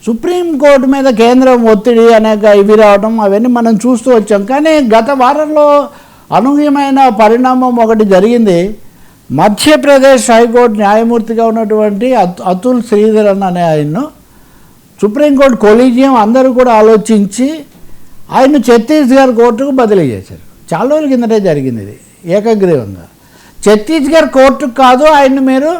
Supreme court మీద కేంద్రం ఒత్తిడి అనేక ఇవి రావడం అవన్నీ మనం చూస్తూ వచ్చాం. కానీ గత వారంలో అనూహ్యమైన పరిణామం ఒకటి జరిగింది. మధ్యప్రదేశ్ హైకోర్టు న్యాయమూర్తిగా ఉన్నటువంటి అతుల్ శ్రీధరన్ అనే ఆయన్ను సుప్రీంకోర్టు కొలీజియం అందరూ కూడా ఆలోచించి ఆయన్ను ఛత్తీస్గఢ్ కోర్టుకు బదిలీ చేశారు. చాలా రోజుల కిందటే జరిగింది ఇది ఏకగ్రీవంగా. ఛత్తీస్గఢ్ కోర్టుకు కాదు, ఆయన్ని మీరు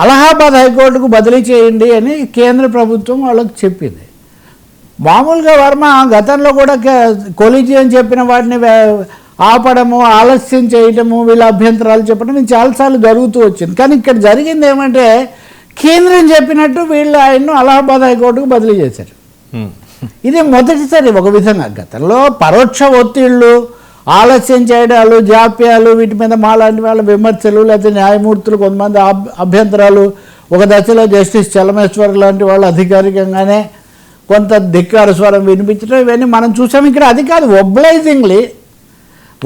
అలహాబాద్ హైకోర్టుకు బదిలీ చేయండి అని కేంద్ర ప్రభుత్వం వాళ్ళకి చెప్పింది. మామూలుగా వర్మ గతంలో కూడా కొలీజియం చెప్పిన వాటిని ఆపడము, ఆలస్యం చేయటము, వీళ్ళ అభ్యంతరాలు చెప్పడం ఇది చాలాసార్లు జరుగుతూ వచ్చింది. కానీ ఇక్కడ జరిగింది ఏమంటే కేంద్రం చెప్పినట్టు వీళ్ళు ఆయన్ను అలహాబాద్ హైకోర్టుకు బదిలీ చేశారు. ఇది మొదటిసారి ఒక విధంగా. గతంలో పరోక్ష ఒత్తిళ్ళు, ఆలస్యం చేయడాలు, జాప్యాలు, వీటి మీద మాలాంటి వాళ్ళ విమర్శలు, లేకపోతే న్యాయమూర్తులు కొంతమంది అభ్యంతరాలు, ఒక దశలో జస్టిస్ చలమేశ్వర్ లాంటి వాళ్ళు అధికారికంగానే కొంత ధిక్కార స్వరం వినిపించడం ఇవన్నీ మనం చూసాం. ఇక్కడ అది కాదు,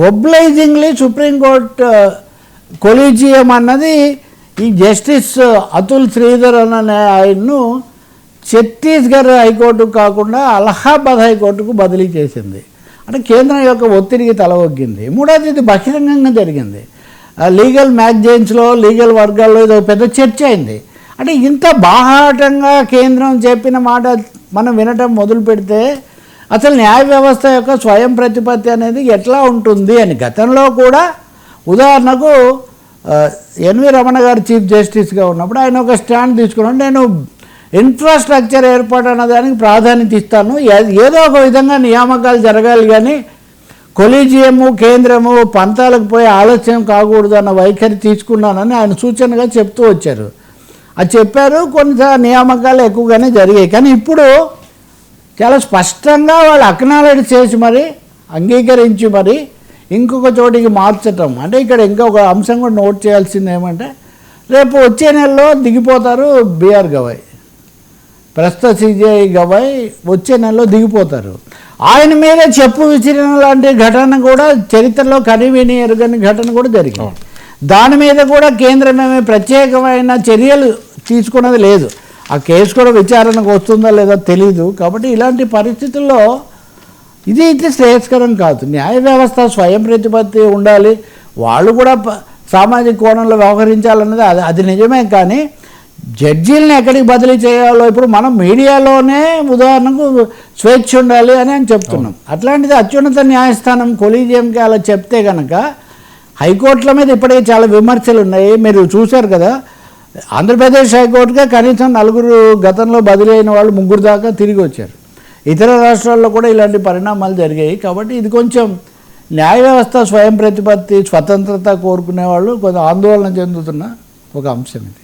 ఒబ్లైజింగ్లీ సుప్రీంకోర్టు కొలీజియం అన్నది ఈ జస్టిస్ అతుల్ శ్రీధరన్ అనే ఆయన్ను ఛత్తీస్గఢ్ హైకోర్టుకు కాకుండా అలహాబాద్ హైకోర్టుకు బదిలీ చేసింది. అంటే కేంద్రం యొక్క ఒత్తిడికి తలవొగ్గింది. మూడోది ఇది బహిరంగంగా జరిగింది. లీగల్ మ్యాగజైన్స్లో, లీగల్ వర్గాల్లో ఇది పెద్ద చర్చ అయింది. అంటే ఇంత బాహాటంగా కేంద్రం చెప్పిన మాట మనం వినటం మొదలు పెడితే అసలు న్యాయ వ్యవస్థ యొక్క స్వయం ప్రతిపత్తి అనేది ఎట్లా ఉంటుంది అని. గతంలో కూడా ఉదాహరణకు ఎన్వి రమణ గారు చీఫ్ జస్టిస్గా ఉన్నప్పుడు ఆయన ఒక స్టాండ్ తీసుకున్నాడు, నేను ఇన్ఫ్రాస్ట్రక్చర్ ఏర్పాటు అన్న దానికి ప్రాధాన్యత ఇస్తాను, ఏదో ఒక విధంగా నియామకాలు జరగాలి కానీ కొలీజియము కేంద్రము పంతాలకు పోయి ఆలస్యం కాకూడదు అన్న వైఖరి తీసుకున్నానని ఆయన సూచనగా చెప్తూ వచ్చారు. అది చెప్పారు, కొన్ని నియామకాలు ఎక్కువగానే జరిగాయి. కానీ ఇప్పుడు చాలా స్పష్టంగా వాళ్ళు అక్నాలెడ్జ్ చేసి మరి అంగీకరించి మరి ఇంకొక చోటికి మార్చటం. అంటే ఇక్కడ ఇంకొక అంశం కూడా నోట్ చేయాల్సింది ఏమంటే రేపు వచ్చే నెలలో దిగిపోతారు బిఆర్ గవాయ్, ప్రస్తుత సిజేఐ గవాయ్ వచ్చే నెలలో దిగిపోతారు. ఆయన మీద చెప్పు విసిరిన లాంటి ఘటన కూడా చరిత్రలో కనివిని ఎరుగని ఘటన కూడా జరిగింది. దాని మీద కూడా కేంద్రమేమీ ప్రత్యేకమైన చర్యలు తీసుకున్నది లేదు. ఆ కేసు కూడా విచారణకు వస్తుందా లేదా తెలీదు. కాబట్టి ఇలాంటి పరిస్థితుల్లో ఇది అయితే శ్రేయస్కరం కాదు. న్యాయ వ్యవస్థ స్వయం ప్రతిపత్తి ఉండాలి, వాళ్ళు కూడా సామాజిక కోణంలో వ్యవహరించాలన్నది అది నిజమే. కానీ జడ్జీలను ఎక్కడికి బదిలీ చేయాలో ఇప్పుడు మనం మీడియాలోనే ఉదాహరణకు స్వేచ్ఛ ఉండాలి అని చెప్తున్నాం. అట్లాంటిది అత్యున్నత న్యాయస్థానం కొలీజియంకి అలా చెప్తే కనుక హైకోర్టుల మీద ఇప్పటికే చాలా విమర్శలు ఉన్నాయి. మీరు చూశారు కదా, ఆంధ్రప్రదేశ్ హైకోర్టుగా కనీసం 4 గతంలో బదిలీ అయిన వాళ్ళు 3 దాకా తిరిగి వచ్చారు. ఇతర రాష్ట్రాల్లో కూడా ఇలాంటి పరిణామాలు జరిగాయి. కాబట్టి ఇది కొంచెం న్యాయ వ్యవస్థ స్వయం ప్రతిపత్తి, స్వతంత్రత కోరుకునే వాళ్ళు కొంచెం ఆందోళన చెందుతున్న ఒక అంశం ఇది.